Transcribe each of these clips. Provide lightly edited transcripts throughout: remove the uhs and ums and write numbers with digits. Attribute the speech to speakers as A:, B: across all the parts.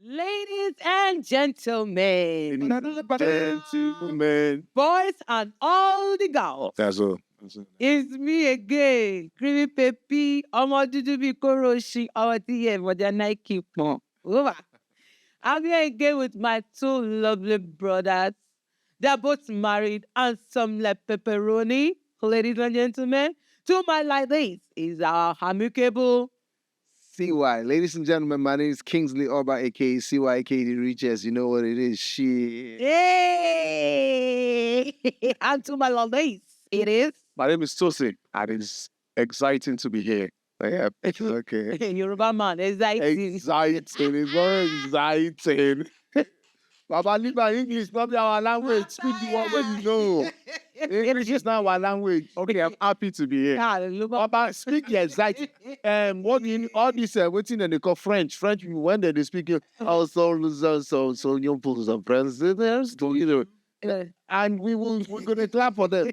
A: Ladies and gentlemen,
B: Gentlemen.
A: boys and all the girls,
B: That's all.
A: it's me again, Creamy Peppy, ọmọ dúdú bíi kóró ṣí, ọmọ tí yẹ ìmọ̀jà Nike pọ̀n. Over. I'm here again with my two lovely brothers. They're both married and some like pepperoni. Ladies and gentlemen, to my like this is our amicable.
B: CY. Ladies and gentlemen, my name is Kingsley Orba, aka CY, aka The Richest. You know what it is. Shit.
A: Yay! And to my like this, it is.
B: My name is Tosi, and it's exciting to be here. Yeah. Okay.
A: Yoruba man, exciting.
B: Exciting. It's very exciting. Baba, leave my English, not our language. Speak the one when you know. English is not our language. Okay, I'm happy to be here. Baba, speak the exciting. What in all this waiting and they call French. French when they speak also young people some friends. And we're gonna clap for them.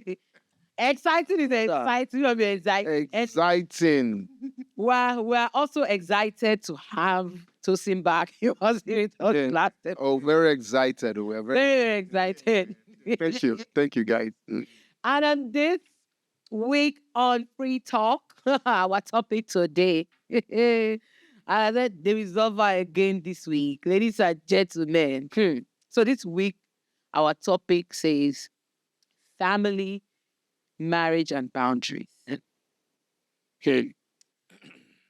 A: Exciting is exciting. You'll be excited.
B: Exciting.
A: We're also excited to have Tosin back. He was here last time.
B: Oh, very excited. We're
A: Very excited.
B: Thank you. Thank you, guys.
A: And on this week on Free Talk, our topic today, I said there is over again this week. Ladies and gentlemen. So this week, our topic says family, marriage, and boundaries.
B: Okay.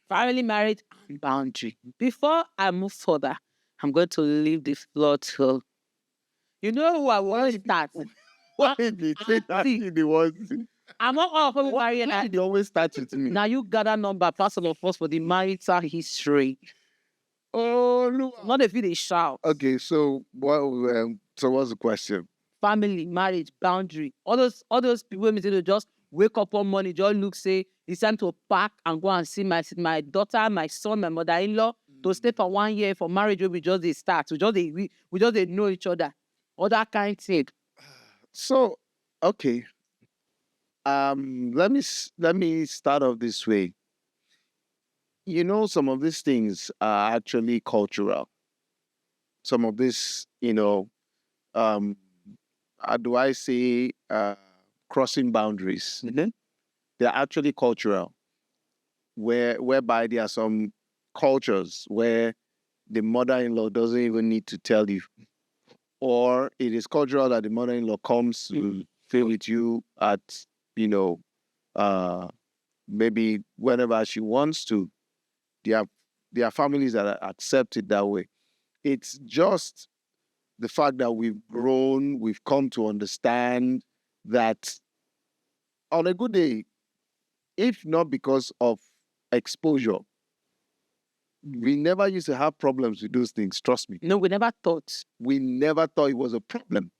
A: Family, marriage, and boundary. Before I move further, I'm going to leave the floor to you know who I want to start.
B: Why did they say that in the words?
A: I'm not all for married.
B: They always start with me.
A: Now you got a number, person of us for the marital history.
B: Oh no!
A: Not if they shout.
B: Okay, so what? So what's the question?
A: Family, marriage, boundary. All those people may just wake up one morning, just look, say it's time to pack and go and see my daughter, my son, my mother-in-law to stay for 1 year for marriage. We just they start. We just they know each other. All that kind of thing.
B: So okay. Let me start off this way. You know, some of these things are actually cultural. Some of this, how do I say, crossing boundaries?
A: Mm-hmm.
B: They're actually cultural, whereby there are some cultures where the mother-in-law doesn't even need to tell you, or it is cultural that the mother-in-law comes to stay with you at, maybe whenever she wants to. There are families that accept it that way. It's just the fact that we've grown, we've come to understand that on a good day, if not because of exposure, we never used to have problems with those things. Trust me.
A: No, we never thought.
B: We never thought it was a problem.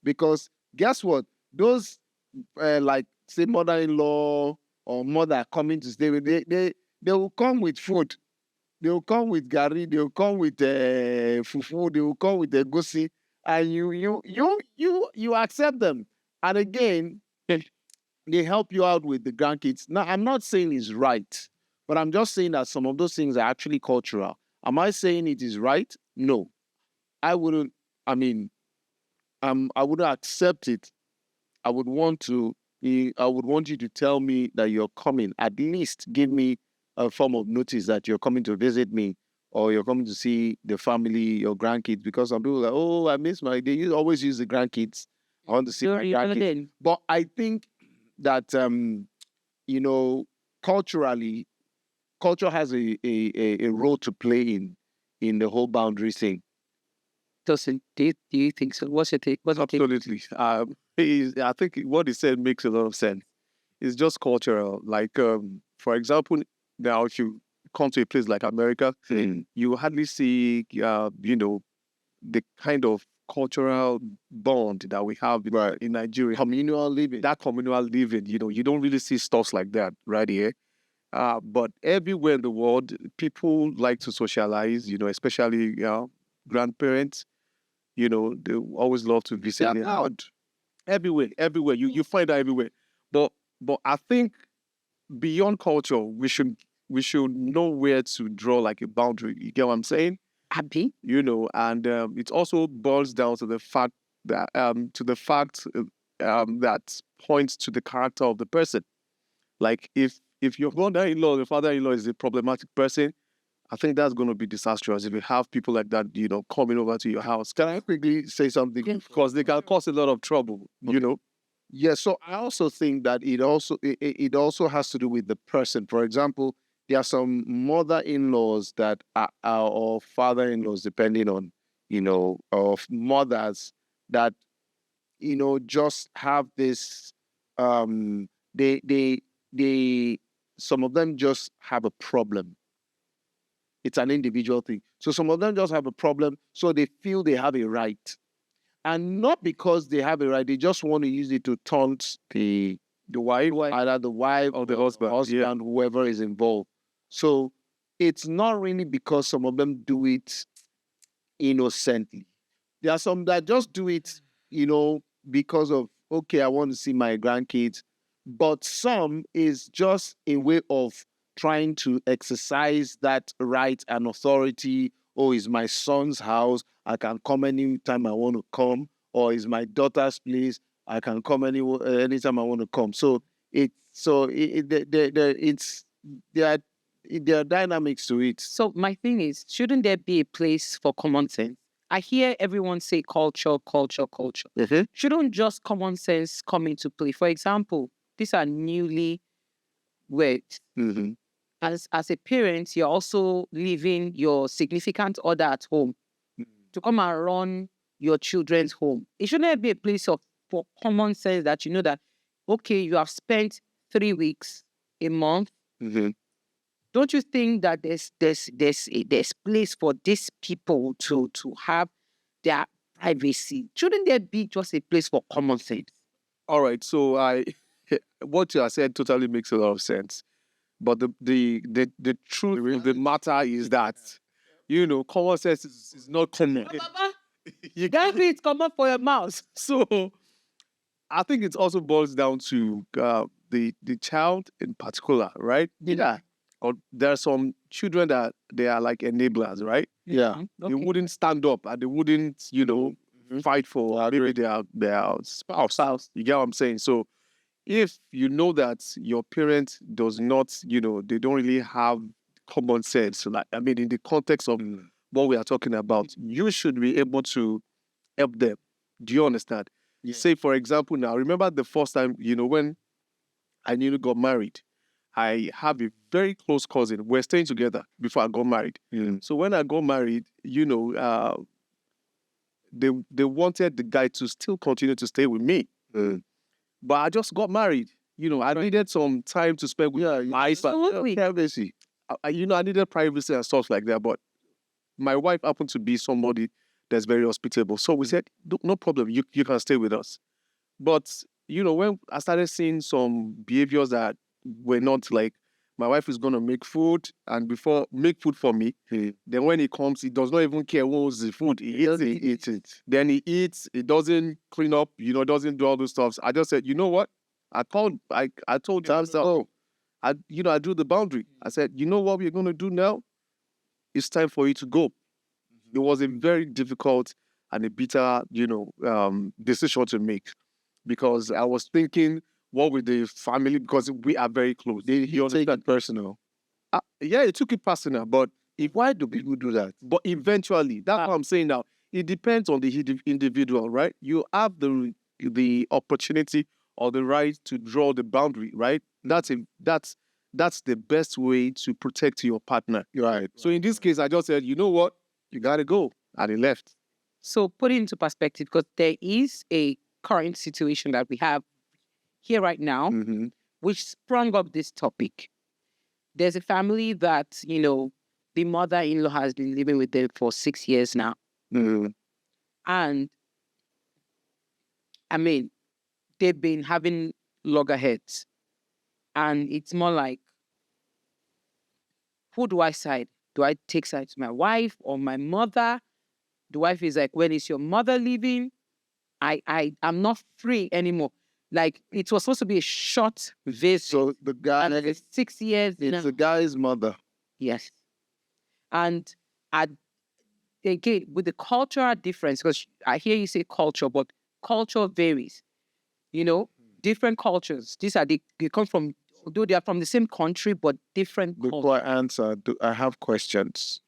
B: Because guess what? Those, like, say, mother-in-law or mother coming to stay with, they will come with food. They will come with gari. They will come with fufu. They will come with egusi, and you accept them. And again, they help you out with the grandkids. Now, I'm not saying it's right, but I'm just saying that some of those things are actually cultural. Am I saying it is right? No, I wouldn't. I mean, I wouldn't accept it. I would want you to tell me that you're coming. At least give me a form of notice that you're coming to visit me or you're coming to see the family, your grandkids. Because some people are like, oh, I miss my. They always use the grandkids. I want to see my grandkids. But I think that culturally, culture has a role to play in the whole boundary thing.
A: Doesn't do you think so? What's your take?
C: Absolutely. I think what he said makes a lot of sense. It's just cultural. Like, for example, now if you come to a place like America, you hardly see, the kind of cultural bond that we have in Nigeria.
B: Communal living.
C: That communal living, you don't really see stuff like that right here. But everywhere in the world, people like to socialize, especially grandparents. They always love to visit. Everywhere. You find that everywhere. But I think beyond culture, we should know where to draw like a boundary. You get what I'm saying?
A: Abby.
C: And it also boils down to the fact that that points to the character of the person. Like if your mother-in-law, the father-in-law is a problematic person, I think that's going to be disastrous if you have people like that, coming over to your house.
B: Can I quickly say something?
C: Because they can cause a lot of trouble,
B: Yeah, so I also think that it also has to do with the person. For example, there are some mother-in-laws that are or father-in-laws, depending on, of mothers that, just have this they some of them just have a problem. It's an individual thing. So some of them just have a problem, so they feel they have a right. And not because they have a right, they just want to use it to taunt
C: the wife
B: either the wife
C: or the husband,
B: whoever is involved. So it's not really because some of them do it innocently. There are some that just do it, because of, okay, I want to see my grandkids. But some is just a way of trying to exercise that right and authority. Oh, it's my son's house. I can come anytime I want to come. Or it's my daughter's place. I can come anytime I want to come. So there are dynamics to it.
A: So my thing is, shouldn't there be a place for common sense? I hear everyone say culture, culture, culture.
B: Mm-hmm.
A: Shouldn't just common sense come into play? For example, these are newly wed.
B: Mm-hmm.
A: As a parent, you're also leaving your significant other at home to come and run your children's home. It shouldn't be a place for common sense that you know that, okay, you have spent 3 weeks, a month.
B: Mm-hmm.
A: Don't you think that there's place for these people to have their privacy? Shouldn't there be just a place for common sense?
C: All right, so what you have said totally makes a lot of sense, but the truth of the matter is that common sense is not common.
A: Baba, you can't be it come up for your mouth.
C: So I think it also boils down to the child in particular, right?
B: Yeah.
C: Or there are some children that they are like enablers, right?
B: Yeah.
A: Okay.
C: They wouldn't stand up and they wouldn't, fight for maybe their spouse. You get what I'm saying? So if you know that your parent does not, they don't really have common sense, like in the context of what we are talking about, you should be able to help them. Do you understand?
B: Yeah.
C: Say, for example, now remember the first time, when I newly got married. I have a very close cousin. We're staying together before I got married. So when I got married, they wanted the guy to still continue to stay with me. But I just got married. I needed some time to spend with my
A: Absolutely.
C: I needed privacy and stuff like that. But my wife happened to be somebody that's very hospitable. So we said, no problem, you can stay with us. But, when I started seeing some behaviors that were not like, my wife is going to make food and make food for me. Then when he comes, he does not even care who owns the food. He eats it. Then he eats. He doesn't clean up, doesn't do all those stuff. I just said, you know what? I told you, I drew the boundary. I said, you know what we're going to do now? It's time for you to go. It was a very difficult and a bitter, decision to make, because I was thinking, what with the family, because we are very close.
B: You take it personal.
C: Yeah, it took it personal, but
B: Why do people do that?
C: But eventually, that's what I'm saying now. It depends on the individual, right? You have the opportunity or the right to draw the boundary, right? That's the best way to protect your partner.
B: Right.
C: So in this case, I just said, you know what? You gotta go. And he left.
A: So put it into perspective, because there is a current situation that we have here right now, which sprung up this topic. There's a family that, the mother-in-law has been living with them for 6 years now. And, they've been having loggerheads. And it's more like, who do I side? Do I take sides to my wife or my mother? The wife is like, when is your mother leaving? I'm not free anymore. Like, it was supposed to be a short visit.
B: So the guy,
A: and it's 6 years.
B: it's the guy's mother.
A: Yes. And again, with the cultural difference, because I hear you say culture, but culture varies. You know, different cultures. These are they come from, although they are from the same country, but different
B: Before I
A: cultures.
B: answer, I have questions.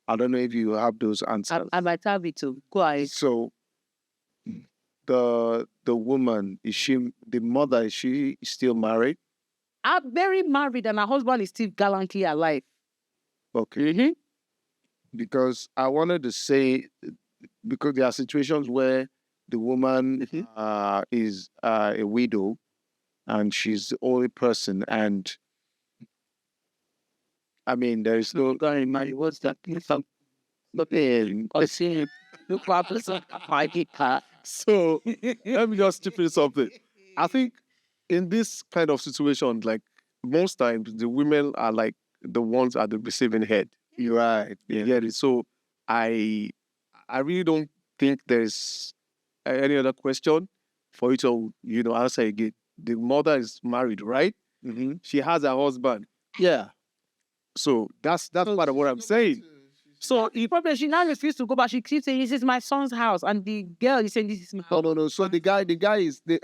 B: I don't know if you have those answers.
A: I might have it too. Go ahead.
B: So the woman, is she the mother? Is she still married?
A: I'm very married, and my husband is still gallantly alive.
B: Okay.
A: Mm-hmm.
B: Because I wanted to say, because there are situations where the woman is a widow and she's the only person, and I mean there is no
A: What's that?
B: nothing.
C: So let me just chip in something. I think in this kind of situation, like most times the women are like the ones at the receiving head.
B: You're right.
C: You
B: Yeah.
C: get it? So I really don't think there's any other question for you to, answer again. The mother is married, right?
B: Mm-hmm.
C: She has a husband.
B: Yeah.
C: So that's part of what I'm saying.
A: So the problem, she now refuses to go back. She keeps saying, "This is my son's house," and the girl is saying, "This is my house."
B: No. So the guy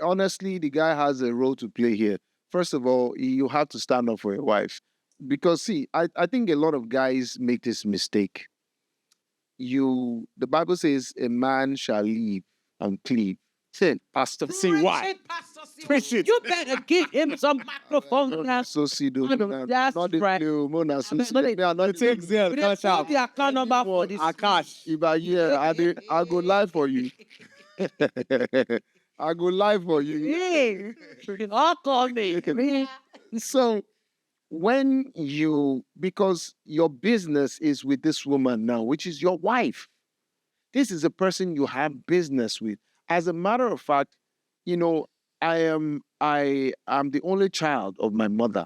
B: honestly, the guy has a role to play here. First of all, you have to stand up for your wife. Because see, I think a lot of guys make this mistake. The Bible says a man shall leave and cleave.
C: Say, Pastor, see why? Preach it.
A: You better give him some microphone now.
B: So see,
A: That's
B: not the
A: right.
B: play, Mona, so
A: I
B: see,
A: mean,
B: me, I'm not
C: The things there,
A: We
C: cash
A: don't
C: out.
A: the account number for this.
C: Akash.
B: if I hear, I go live for you. I go live for you.
A: Hey, all call me.
B: So because your business is with this woman now, which is your wife, this is a person you have business with. As a matter of fact, I am the only child of my mother,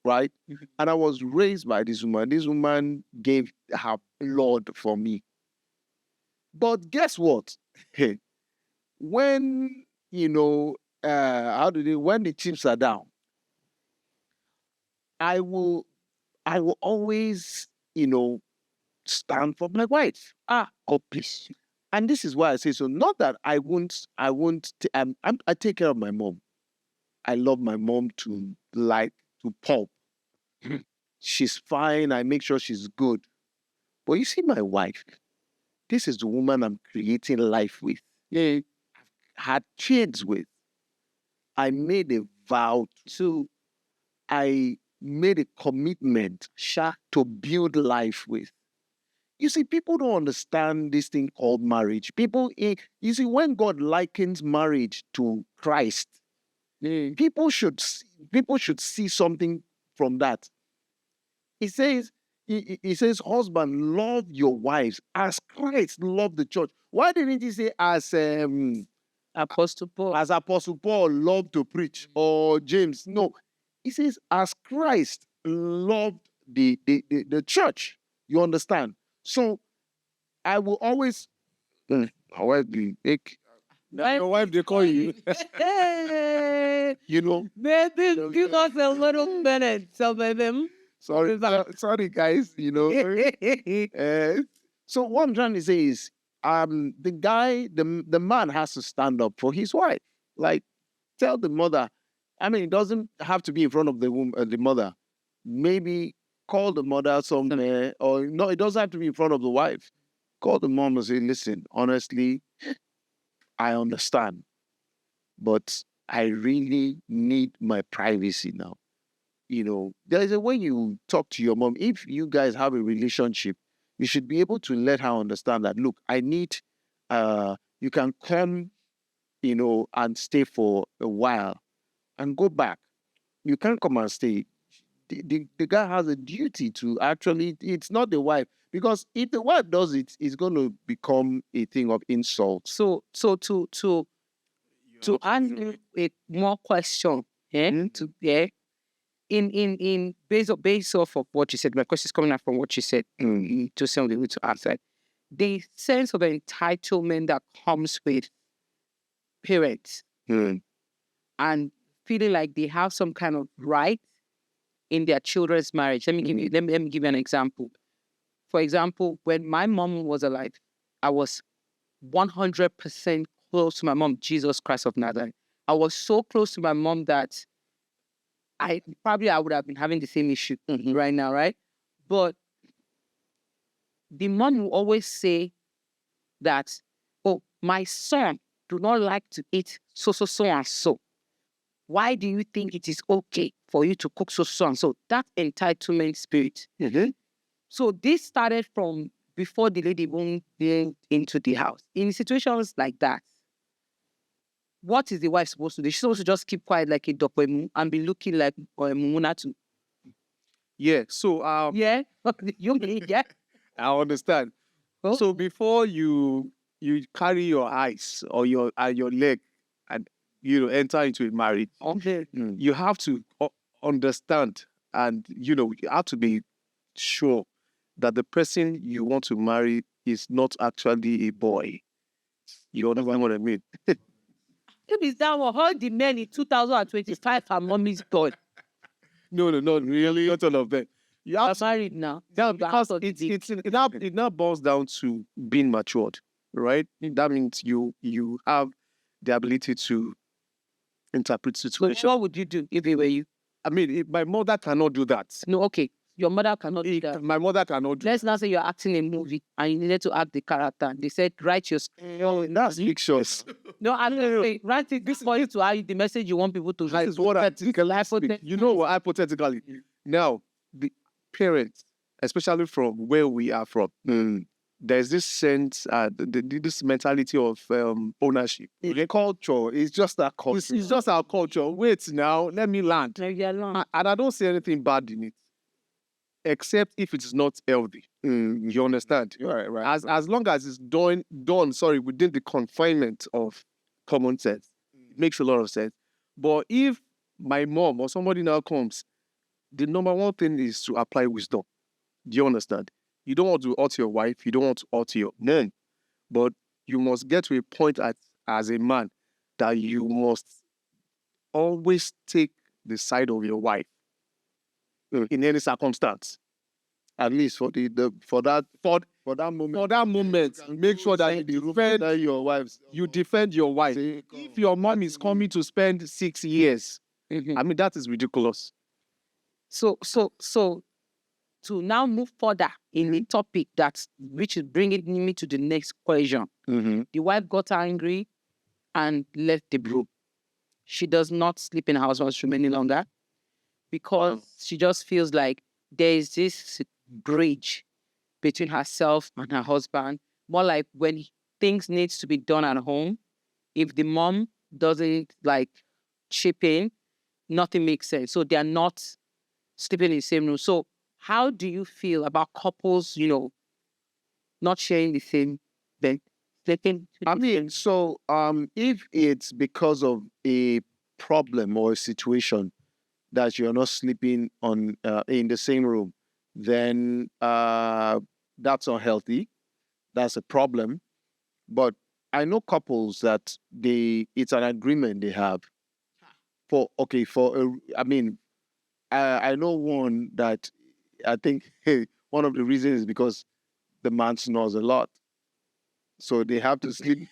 B: right? And I was raised by this woman. This woman gave her blood for me. But guess what? Hey, when when the chips are down, I will always, stand for my wife. Oh please. And this is why I say so. Not that I take care of my mom. I love my mom to pulp. She's fine. I make sure she's good. But you see, my wife, this is the woman I'm creating life with. Yeah. Had kids with. I made a vow to. I made a commitment to build life with. You see, people don't understand this thing called marriage. You see, when God likens marriage to Christ, people should see something from that. He says, husband, love your wives as Christ loved the church. Why didn't he say as
A: Apostle Paul.
B: as Apostle Paul loved to preach, or James? No, he says as Christ loved the church. You understand? So I will always however make
C: Your wife, they call you.
A: Hey, maybe give us a little minute. So maybe.
B: sorry guys, so what I'm trying to say is the man has to stand up for his wife. Like, tell the mother. I mean, it doesn't have to be in front of the mother. Maybe call the mother somewhere, or no, it doesn't have to be in front of the wife. Call the mom and say, listen, honestly, I understand, but I really need my privacy now. There's a way you talk to your mom. If you guys have a relationship, you should be able to let her understand that, look, I need, you can come, and stay for a while and go back. You can't come and stay. The guy has a duty to actually, it's not the wife. Because if the wife does it, it's going to become a thing of insult.
A: So to answer a more question, in based off of what you said, my question is coming out from what you said, to something to answer. The sense of entitlement that comes with parents and feeling like they have some kind of right in their children's marriage. Let me give you an example. for example, when my mom was alive, I was 100% close to my mom, Jesus Christ of Nazareth. I was so close to my mom that I would have been having the same issue right now, right? But the mom will always say that, oh, my son do not like to eat so and so. Why do you think it is okay for you to cook so and so? That entitlement spirit. So this started from before the lady went into the house. In situations like that, what is the wife supposed to do? She's supposed to just keep quiet like a dokwemu and be looking like Mumuna too.
C: Yeah. So
A: Yeah, you yeah.
C: I understand.
A: Oh.
C: So before you carry your eyes or your leg and enter into a marriage,
A: Okay.
C: you have to understand, and you have to be sure that the person you want to marry is not actually a boy. You understand what I mean?
A: If it's that one, all the men in 2025 are mommy's boy.
C: No, not really. Not all of them. You
A: I'm
C: have to,
A: married now.
C: yeah, because it now boils down to being matured, right? That means you have the ability to interpret
A: So
C: situations.
A: what would you do if it were you?
C: I mean, my mother cannot do that.
A: No, okay. Your mother cannot do that.
C: My mother cannot do.
A: Let's not say you're acting a movie and you needed to act the character. They said, write your
C: That's pictures.
A: No, I don't say, write it this for you to have the message you want people to write.
C: This is what you know what, hypothetically. Now, the parents, especially from where we are from, there's this sense, this mentality of ownership.
B: The culture is just that culture.
C: It's just our culture. Wait now, let me land. And I don't see anything bad in it, except if it's not healthy. You understand?
B: Right.
C: As long as it's done, within the confinement of common sense, it makes a lot of sense. But if my mom or somebody now comes, the number one thing is to apply wisdom. Do you understand? You don't want to hurt your wife, you don't want to hurt your man, but you must get to a point as a man that you must always take the side of your wife in any circumstance.
B: At least for that moment.
C: For that moment, make sure that you defend your wife. If your mom is coming to spend 6 years, I mean, that is ridiculous.
A: So to now move further in the topic which is bringing me to the next question. The wife got angry and left the room. She does not sleep in her husband's room any longer because she just feels like there is this bridge between herself and her husband. More like when things needs to be done at home, if the mom doesn't like chip in, nothing makes sense. So they are not sleeping in the same room. So how do you feel about couples, not sharing the same bed?
B: I mean, so if it's because of a problem or a situation that you're not sleeping on in the same room, then that's unhealthy. That's a problem. But I know couples that it's an agreement they have I know one that I think one of the reasons is because the man snores a lot. So they have to sleep.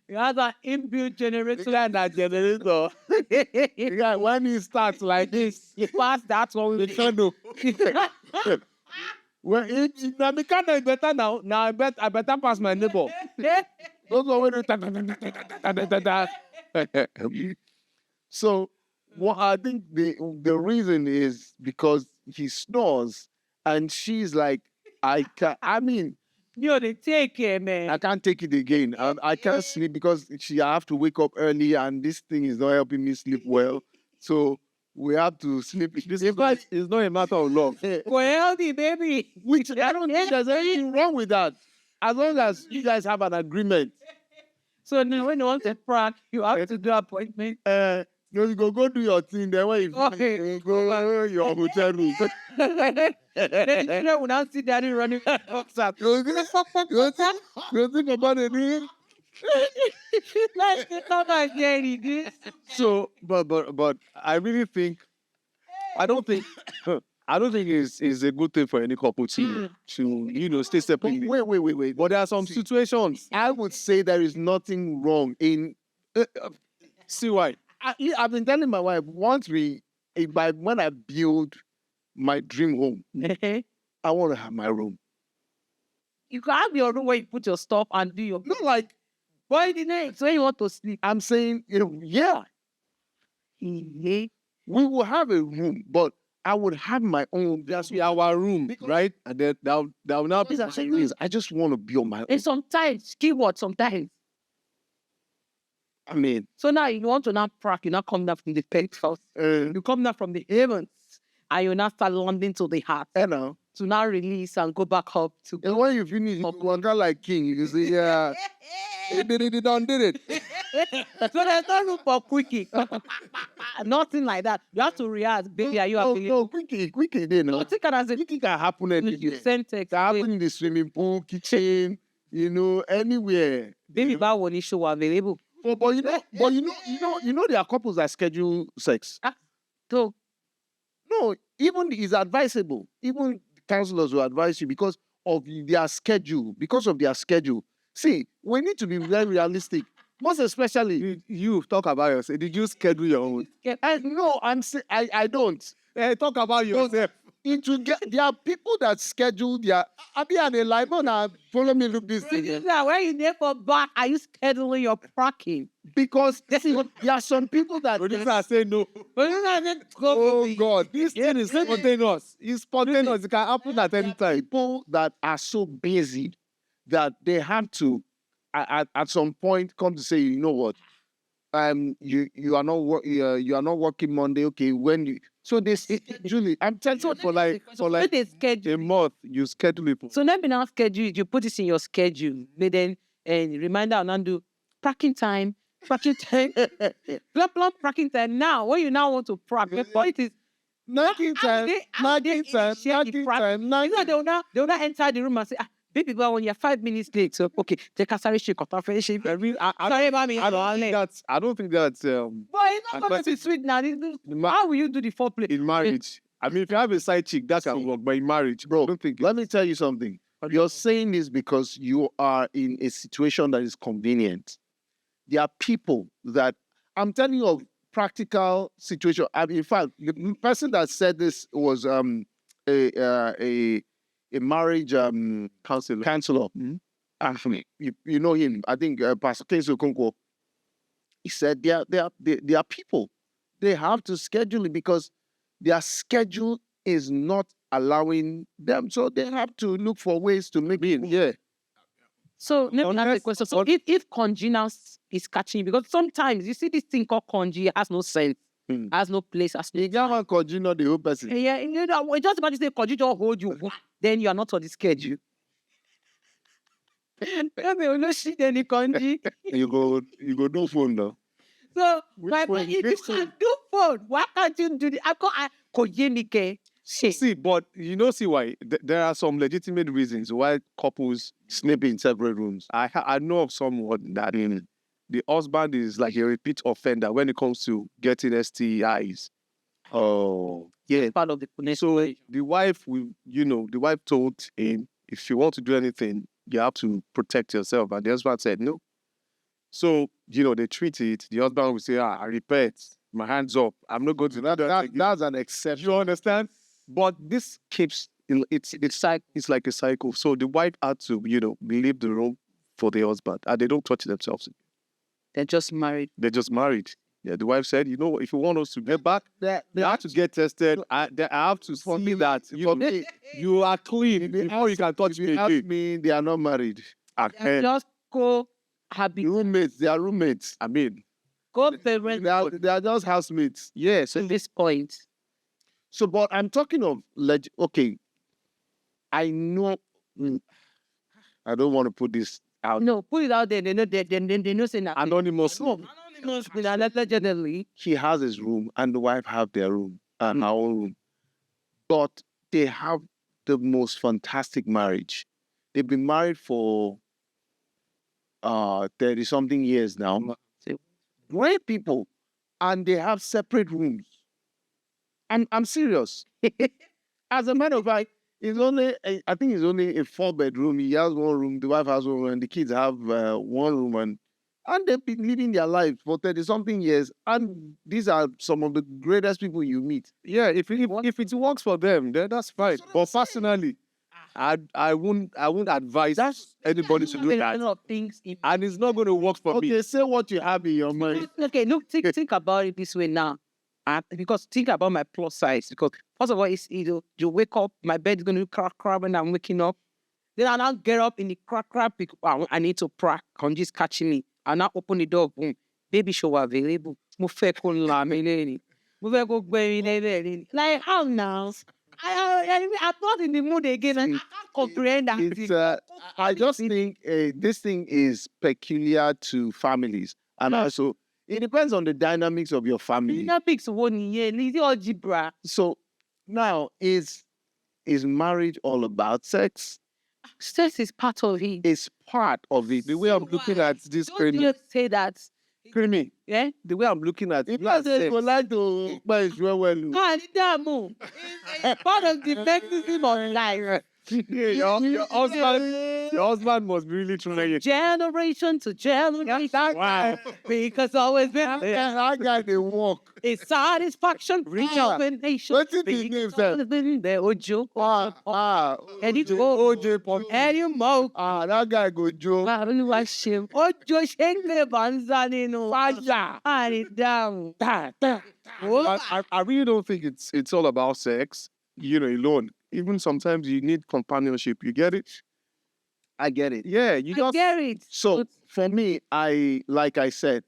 A: You have an inbuilt generator.
C: That generator. Yeah, when he starts like this,
A: Fast, that's what we
C: do. Well, now me kind of better now. Now I better pass my neighbor. Those one
B: So what I think the reason is because he snores and she's like, they
A: take care, man.
B: I can't take it again. I can't sleep because I have to wake up early and this thing is not helping me sleep well. So we have to sleep.
C: In fact, it's not a matter of love.
A: We're healthy, baby.
B: Which I don't think there's anything wrong with that. As long as you guys have an agreement.
A: So now when you want a prank, you have to do appointment.
B: You go do your thing. Then when you go your hotel room.
A: Then will now see daddy running outside.
B: You think about it.
A: Like come and get it.
C: So, but I really think, I don't think I don't think it's a good thing for any couple to stay separately.
B: Wait.
C: But there are some situations.
B: I would say there is nothing wrong in.
C: See why?
B: I've been telling my wife when I build my dream home, I want to have my room.
A: You can have your room where you put your stuff and do your.
B: Not like
A: But in the night, when you want to sleep,
B: I'm saying, yeah, we will have a room, but I would have my own.
C: That's our room, right? And then that will not be.
B: I just want to be on my own.
A: and sometimes, keyword, sometimes.
B: I mean,
A: So now you want to now prac, you now come down from the penthouse. You come down from the heavens, and you now start landing to the heart. To now release and go back up to.
B: And when you finish, you want like king. You say, yeah, he did it.
A: So there's no room for quickie. Nothing like that. You have to react, baby. Are you available?
B: No, quickly, they know.
A: Nothing can as a
B: Quickly can happen anywhere.
A: you send text.
B: It can happen in the swimming pool, kitchen, anywhere.
A: Baby, about when you show available.
B: But there are couples that schedule sex.
A: So
B: No, even it's advisable. Even counselors will advise you because of their schedule. See, we need to be very realistic. Most especially,
C: You talk about yourself. Did you schedule your own?
B: I don't.
C: Talk about yourself.
B: There are people that schedule their. I be an alignment and follow me look this thing.
A: where you there for back? Are you scheduling your parking?
B: Because there are some people that.
C: Producer say no.
B: Oh God,
C: This thing is spontaneous. It's spontaneous. It can happen at any time.
B: People that are so busy that they have to at some point come to say, you know what, you are not working Monday. Okay, when you Julie, I'm telling you for like
A: they schedule.
C: a month you schedule it.
A: So let me now schedule it. You put this in your schedule. But then reminder and do parking time. Parking time. Blah parking time. Now when you now want to prac, the point is
B: knocking time.
A: You know, they'll now enter the room and say, baby, but when you're 5 minutes late, so okay, take a sorry shake off friendship. Sorry about me.
C: I don't think that's
A: But it's not going to be sweet now. How will you do the foreplay?
C: in marriage. I mean, if you have a side chick, that can work. But in marriage,
B: Bro,
C: I don't think.
B: let me tell you something. You're saying this because you are in a situation that is convenient. There are people that I'm telling you of practical situation. In fact, the person that said this was a marriage counselor. You know him. I think Pastor Kenzo Konko. He said there are people. They have to schedule it because their schedule is not allowing them. So they have to look for ways to make it. Yeah.
A: So let me ask a question. So if congeners is catching you, because sometimes you see this thing called conge has no sense, has no place, has no.
B: You can't congener the whole person.
A: Yeah, just imagine say conge just hold you, then you are not on the schedule. Then conge.
B: You go no phone now.
A: So if you can do phone, why can't you do the? I call
C: See, but see why there are some legitimate reasons why couples
B: Sleep in separate rooms.
C: I know of someone that the husband is like a repeat offender when it comes to getting STIs.
B: Oh,
A: yeah, part of the connection.
C: So the wife the wife told him, if you want to do anything, you have to protect yourself. And the husband said no. So they treat it. The husband will say, I repent, my hands up. I'm not going to do that.
B: That's an exception.
C: You understand? But this keeps it's like a cycle. So the wife had to leave the room for the husband, and they don't touch themselves.
A: They're just married.
C: Yeah, the wife said, if you want us to get back, they have to get tested. I have to see that you are clean before you can touch me again.
B: Me, they are not married.
A: They're just co-habit.
B: Roommates. They are roommates.
C: I mean,
A: co-parents.
B: They are just housemates.
C: Yes.
A: At this point.
B: So, but I'm talking of okay. I know. I don't want to put this out.
A: No, put it out there. They know saying that.
C: Anonymously.
A: Allegedly.
B: He has his room and the wife have their room and her own room. But they have the most fantastic marriage. They've been married for 30-something years now. Great people. And they have separate rooms. I'm serious. As a matter of fact, I think it's only a 4-bedroom. He has one room, the wife has one room, and the kids have one room, and they've been living their life for 30-something years. And these are some of the greatest people you meet.
C: Yeah, if it works for them, then that's fine. But personally, I wouldn't advise anybody to do
A: A
C: that.
A: lot of things.
C: And it's not going to work for me.
B: Okay, say what you have in your mind.
A: Okay, look, think about it this way now. Because think about my plus size. Because first of all, it's you wake up, my bed is going to crack when I'm waking up. Then I now get up in the crack because I need to prac. Conji's catching me. I now open the door. Boom, baby shower available. Mo fẹ́ kó la mi lẹ́yìn. Mo fẹ́ kó gbé mi lẹ́yìn. Like how now? I'm not in the mood again. And I can't comprehend that.
B: It's, I just think this thing is peculiar to families, and also it depends on the dynamics of your family.
A: Dynamics one year, algebra.
B: So now, is marriage all about sex?
A: Sex is part of it.
B: It's part of it.
C: The way I'm looking at this
A: Don't just say that.
C: creamy,
A: Yeah?
C: the way I'm looking at
B: If I say would like to well,
A: It's part of the mechanism of life.
C: your husband must be really trying.
A: Generation to generation.
C: Wow.
A: Because always been
B: that guy they walk.
A: it's satisfaction, rejuvenation.
B: What's it his name, sir?
A: The Ojo. And it go
C: OJ Pop.
A: and you mo.
B: That guy go joke.
A: Olúwa ṣeun. Ojo ṣe ń gbé bànzá nínú wájà. Àrí dáhùn.
C: I really don't think it's all about sex, alone. Even sometimes you need companionship. You get it?
B: I get it.
C: Yeah, you
A: I
C: just
A: get it.
B: So for me, like I said,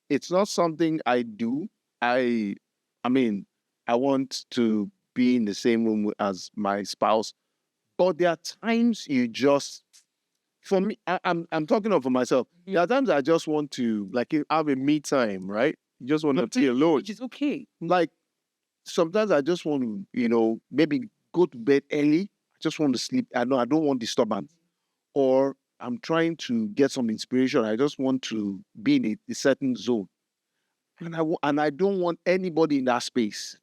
B: it's not something I do. I mean, I want to be in the same room as my spouse, but there are times you just, for me, I'm talking of for myself. There are times I just want to
C: have a me time, right? You just want to be alone.
A: Which is okay.
B: like. Sometimes I just want to, maybe go to bed early. I just want to sleep. I don't want disturbance, or I'm trying to get some inspiration. I just want to be in a certain zone, and I don't want anybody in that space.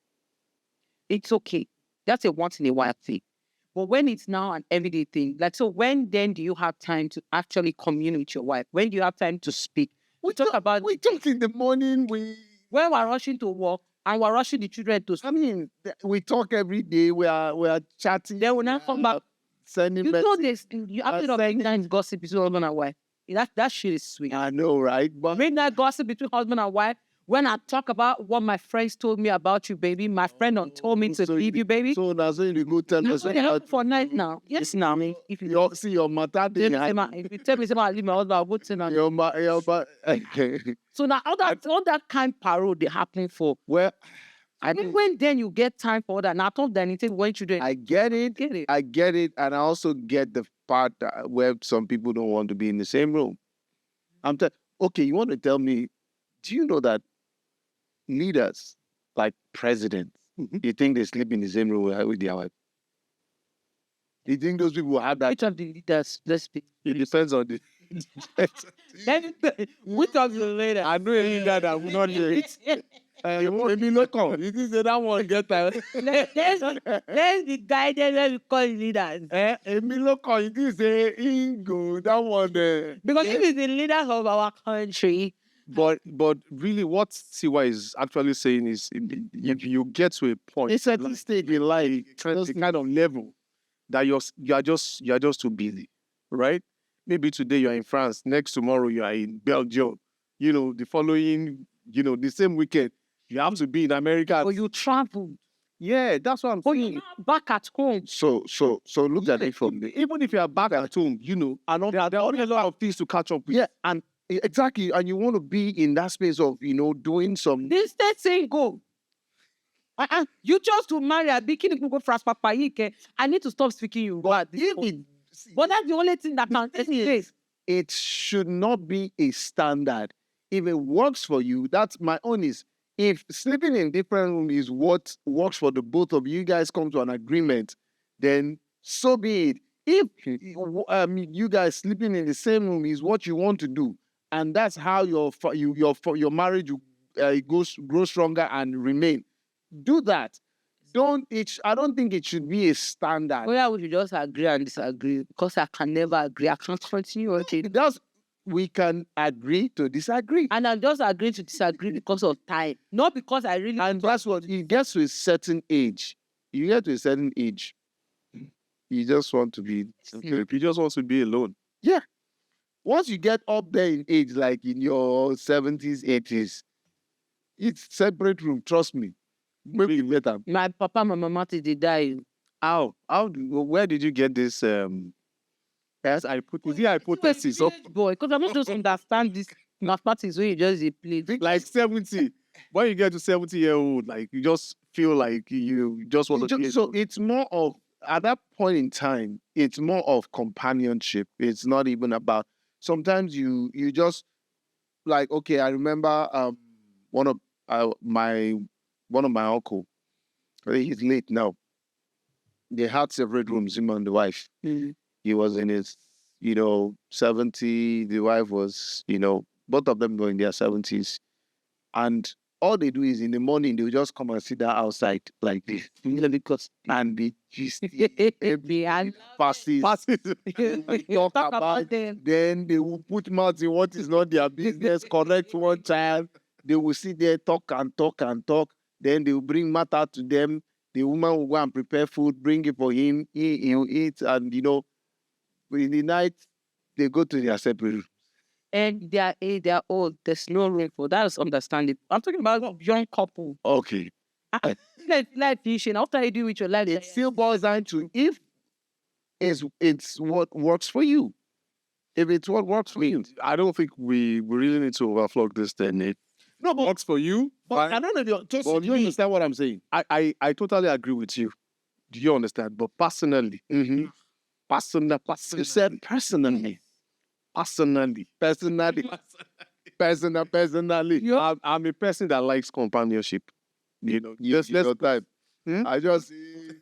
A: It's okay. That's a once in a while thing. But when it's now an everyday thing, so when then do you have time to actually commune with your wife? When do you have time to speak? We talk
B: in the morning.
A: when we're rushing to work and we're rushing the children to school.
B: I mean, we talk every day. We are chatting.
A: They will not come back.
B: Sending
A: You know
B: messages.
A: this. You have to midnight gossip between husband and wife. That shit is sweet.
B: I know, right? But
A: Midnight gossip between husband and wife. When I talk about what my friends told me about you, baby, my friend told me to leave you, baby.
B: So now, so you go tell us
A: So they help for night now. Yes, now. If you
B: see your matter.
A: if you tell me somebody leave my husband, I would say now. So now all that kind of parole they happening for.
B: Well,
A: I think when then you get time for that. Now I thought that anything when children
B: I get it.
A: get it.
B: I get it, and I also get the part where some people don't want to be in the same room. Okay, you want to tell me? Do you know that leaders like presidents, you think they sleep in the same room with their wife? You think those people have that?
A: Which of the leaders? Let's speak.
C: It depends on the.
A: Which of the leaders?
C: I know a leader that will not do it.
B: Maybe local.
C: You think say that one get that?
A: Let's be guided when we call leaders.
B: Emi local. You think say Ingo that one?
A: Because if it's the leaders of our country,
C: But really, what Siwa is actually saying is, if you get to a point,
B: It's at this stage in life.
C: the kind of level that you are just too busy, right? Maybe today you're in France, next tomorrow you are in Belgium. The following, the same weekend you have to be in America.
A: or you travel,
C: Yeah, that's what I'm
A: or
C: saying.
A: you're not back at home.
B: So look at it from the
C: Even if you are back at home, there are already a lot of things to catch up with.
B: yeah, and exactly, and you want to be in that space of doing some.
A: This state saying go. You chose to marry a bikini go fast papa. I need to stop speaking you. But that's the only thing that can take place.
B: It should not be a standard. If it works for you, that's my own is. If sleeping in different rooms is what works for the both of you guys come to an agreement, then so be it. If you guys sleeping in the same room is what you want to do, and that's how your marriage will grow stronger and remain, do that. I don't think it should be a standard.
A: Whether we should just agree and disagree, because I can never agree. I can't continue with it.
B: We can agree to disagree.
A: And I'm just agreeing to disagree because of time. Not because I really...
B: And that's what, you get to a certain age. You get to a certain age. You just want to be...
C: You just want to be alone.
B: Yeah. Once you get up there in age, like in your 70s, 80s, it's separate room, trust me. Maybe later.
A: My papa and my mama, they die.
C: Where did you get this... Yes, hypothesis.
A: Boy, because I'm not just understand this mathematics when you just play.
C: Like 70. When you get to 70-year-old, like you just feel like you just want to.
B: So it's more of, at that point in time, it's more of companionship. It's not even about. Sometimes you just like, okay, I remember one of my uncle. I think he's late now. They had separate rooms, him and the wife.
A: Mm-hmm.
B: He was in his, 70. The wife was, both of them were in their 70s. And all they do is in the morning, they'll just come and sit down outside like this.
A: Because
B: And they just
A: passes.
B: talk about them. Then they will put mouth in what is not their business, correct one child. They will sit there, talk and talk and talk. Then they will bring matter to them. The woman will go and prepare food, bring it for him. He'll eat, and in the night, they go to their separate rooms.
A: And they're old. There's no room for that. Is understandable. I'm talking about a young couple.
B: Okay.
A: Life vision. After you do with your life,
B: It still boils down to if it's what works for you. If it's what works for you.
C: I don't think we really need to overflow this thing.
B: No, but
C: Works for you.
B: I don't know. Do you understand what I'm saying?
C: I totally agree with you. Do you understand? But personally,
B: Mm-hmm. You said personally.
C: personally,
B: Personally.
C: I'm a person that likes companionship.
B: Just your type. I just.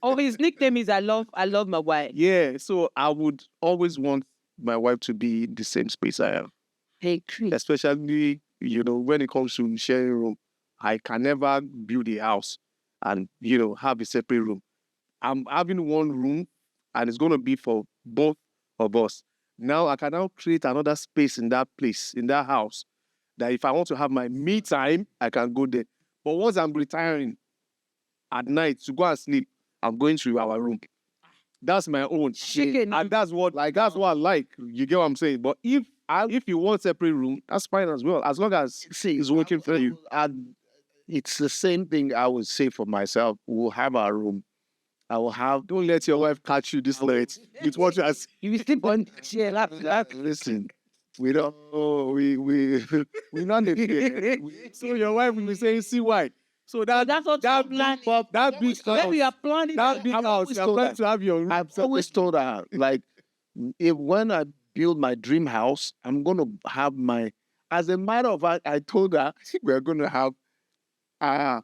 A: Oh, his nickname is I love my wife.
C: Yeah, so I would always want my wife to be in the same space I am.
A: Hey, Chris.
C: Especially, when it comes to sharing room. I can never build a house and, have a separate room. I'm having one room and it's going to be for both of us. Now I can now create another space in that place, in that house, that if I want to have my me time, I can go there. But once I'm retiring at night to go and sleep, I'm going to our room. That's my own.
A: Chicken.
C: And that's what I like. You get what I'm saying? But if you want separate room, that's fine as well. As long as it's working for you.
B: It's the same thing I would say for myself. We'll have our room. I will have.
C: Don't let your wife catch you this late. It's what you ask.
A: You will sleep on the chair.
B: Listen, we don't. We're not.
C: So your wife will be saying, "See why." So
A: that's what
C: that big house.
A: Maybe you are planning
C: That big house. You're planning to have your room.
B: I've always told her, like, when I build my dream house, I'm gonna have my. As a matter of fact, I told her we're gonna have a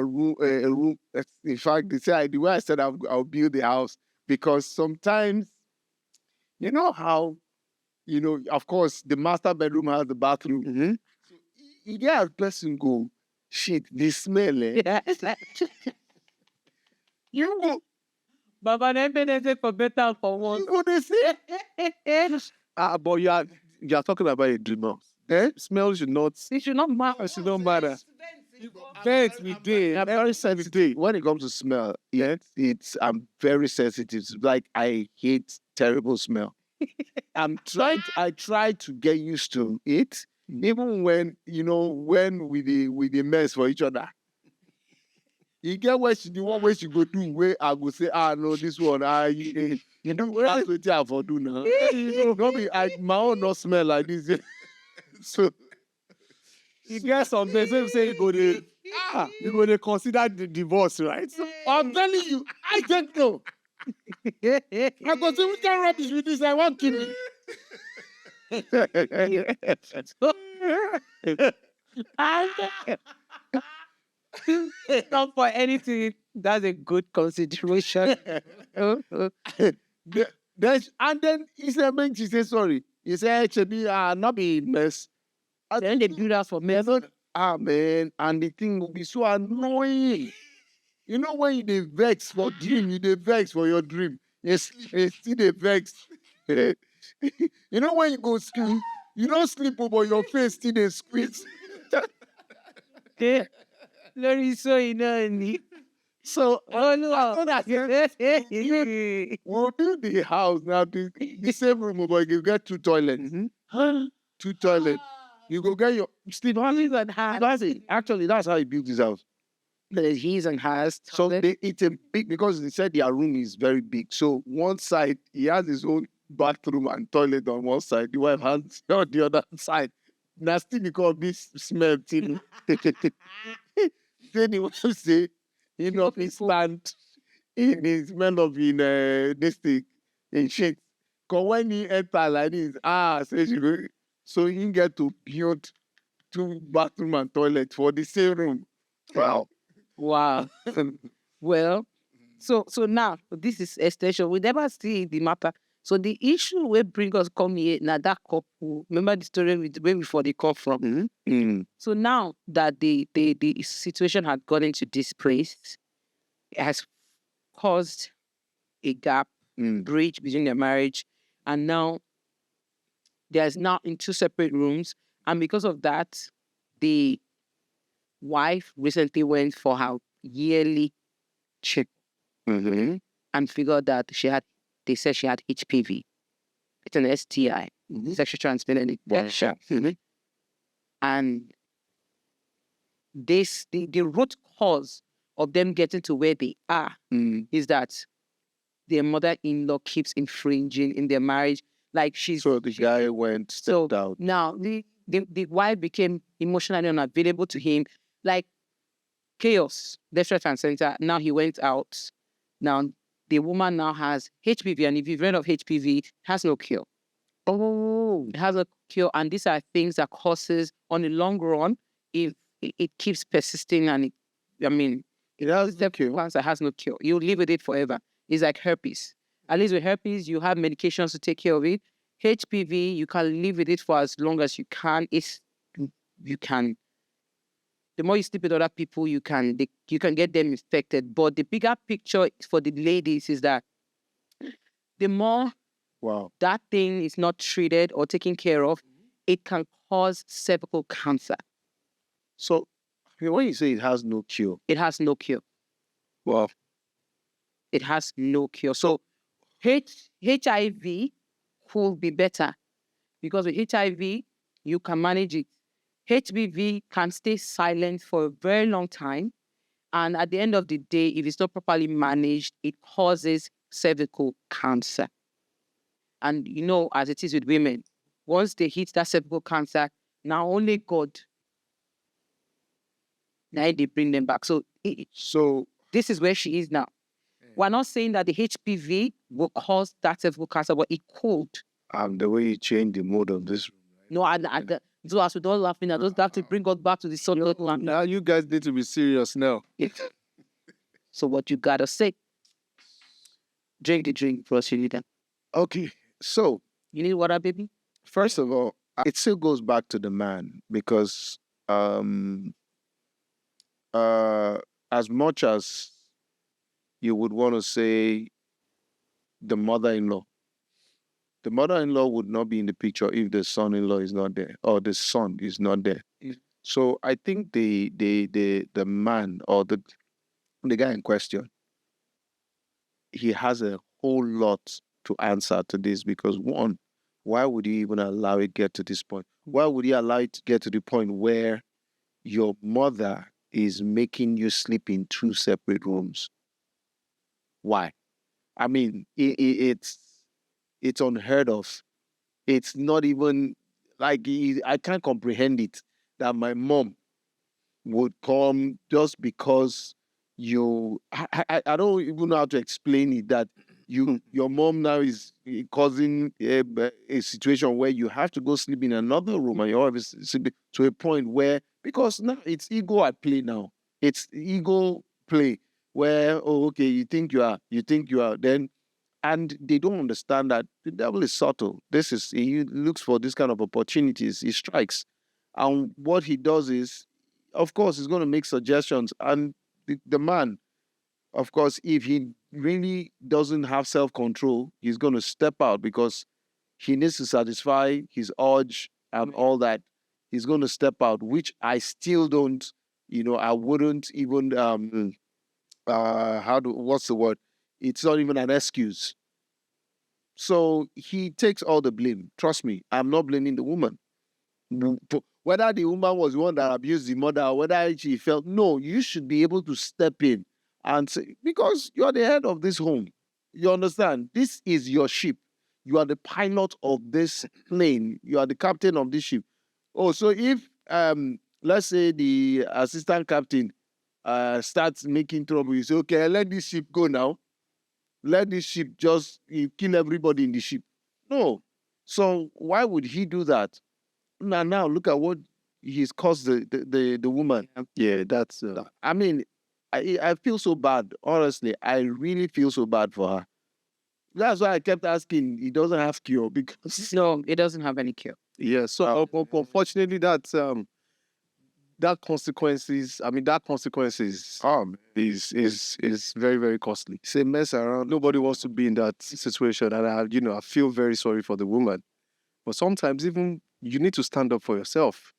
B: room. In fact, the way I said I'll build the house, because sometimes, you know how, of course, the master bedroom has the bathroom.
C: Mm-hmm.
B: So you get a person go, shit, the smell, eh?
A: Yeah.
B: You go,
A: Baba, never say for better or for worse.
B: you know they say,
C: But you are talking about a dream house. Smell should not.
A: It should not matter.
C: It should not matter. Vents we did.
B: I'm very sensitive. When it comes to smell, I'm very sensitive. Like, I hate terrible smell. I try to get used to it, even when we the mess for each other. You get the one way she go do, where I go say, no, this one, that's what I for do now. My own not smell like this. So
C: You get some days when say you go to consider the divorce, right? So,
B: I'm telling you, I don't know. I go say, we can rubbish with this. I want to kill
A: Not for anything. That's a good consideration.
B: Then he said, man, she said, sorry. He said, HB, not be mess.
A: Then they do that for me.
B: Man, and the thing will be so annoying. You know when you dey vex for dream, you dey vex for your dream. You sleep, you still dey vex. You know when you go sleep, you don't sleep, but your face still dey squeeze.
A: Lórí iṣó iná ni.
B: So
A: Olúwa.
B: we'll build the house now. The same room, but you get 2 toilets. 2 toilets. You go get your sleep. Actually, that's how he built his house.
A: He's and has.
B: So it's a big, because they said their room is very big. So one side, he has his own bathroom and toilet on one side. The wife has on the other side. Now still because of this smell thing. Then he will say, you know, he stand in his smell of this thing, in shit. Because when he enter like this, so he get to build 2 bathroom and toilet for the same room. Wow.
A: Wow. Well, so now this is extension. We never see the matter. So the issue will bring us come here now, that couple. Remember the story where before they come from. So now that the situation had gotten to this place, it has caused a gap, breach between their marriage, and now there's now in 2 separate rooms, and because of that, the wife recently went for her yearly check and figured that they said she had HPV. It's an STI, sexually transmitted infection. And the root cause of them getting to where they are is that their mother-in-law keeps infringing in their marriage. Like
B: So the guy went, stepped out.
A: Now the wife became emotionally unavailable to him, like chaos, desperate and center. Now he went out. Now the woman now has HPV, and if you've read of HPV, it has no cure.
B: Oh,
A: It has a cure, and these are things that causes on the long run if it keeps persisting, and
B: it has no cure.
A: cancer has no cure. You live with it forever. It's like herpes. At least with herpes, you have medications to take care of it. HPV, you can live with it for as long as you can. You can. The more you sleep with other people, you can get them infected. But the bigger picture for the ladies is that the more that thing is not treated or taken care of, it can cause cervical cancer.
B: So when you say it has no cure,
A: it has no cure.
B: Wow.
A: It has no cure. So HIV could be better because with HIV, you can manage it. HPV can stay silent for a very long time. And at the end of the day, if it's not properly managed, it causes cervical cancer. And you know, as it is with women, once they hit that cervical cancer, now only God, now they bring them back. So this is where she is now. We're not saying that the HPV will cause that cervical cancer, but it could.
B: The way you change the mode of this room.
A: Right? No, so as we don't laughing, I just have to bring us back to the sun.
C: Now you guys need to be serious now.
A: So what you gotta say? Drink the drink first, you need them.
B: Okay, so
A: you need water, baby?
B: First of all, it still goes back to the man because as much as you would want to say the mother-in-law would not be in the picture if the son-in-law is not there or the son is not there. So I think the man or the guy in question, he has a whole lot to answer to this because one, why would you even allow it get to this point? Why would you allow it to get to the point where your mother is making you sleep in 2 separate rooms? Why? I mean, it's unheard of. It's not even like I can't comprehend it that my mom would come just because I don't even know how to explain it that your mom now is causing a situation where you have to go sleep in another room and you're sleeping to a point where, because now it's ego at play now. It's ego play where, you think you are then, and they don't understand that the devil is subtle. He looks for this kind of opportunities. He strikes. And what he does is, of course, he's going to make suggestions. And the man, of course, if he really doesn't have self-control, he's going to step out because he needs to satisfy his urge and all that. He's going to step out, which I still don't, I wouldn't even, what's the word? It's not even an excuse. So he takes all the blame. Trust me, I'm not blaming the woman. Whether the woman was the one that abused the mother or whether she felt, no, you should be able to step in and say, because you're the head of this home. You understand? This is your ship. You are the pilot of this plane. You are the captain of this ship. Oh, so if let's say the assistant captain starts making trouble, you say, okay, let this ship go now. Let this ship just kill everybody in the ship. No. So why would he do that? Now look at what he's caused the woman.
C: Yeah, that's.
B: I mean, I feel so bad. Honestly, I really feel so bad for her. That's why I kept asking. He doesn't have cure because
A: No, it doesn't have any cure.
C: Yeah. So unfortunately, that consequences. I mean, that consequences is very, very costly.
B: it's a mess around.
C: Nobody wants to be in that situation, and I feel very sorry for the woman. But sometimes even you need to stand up for yourself.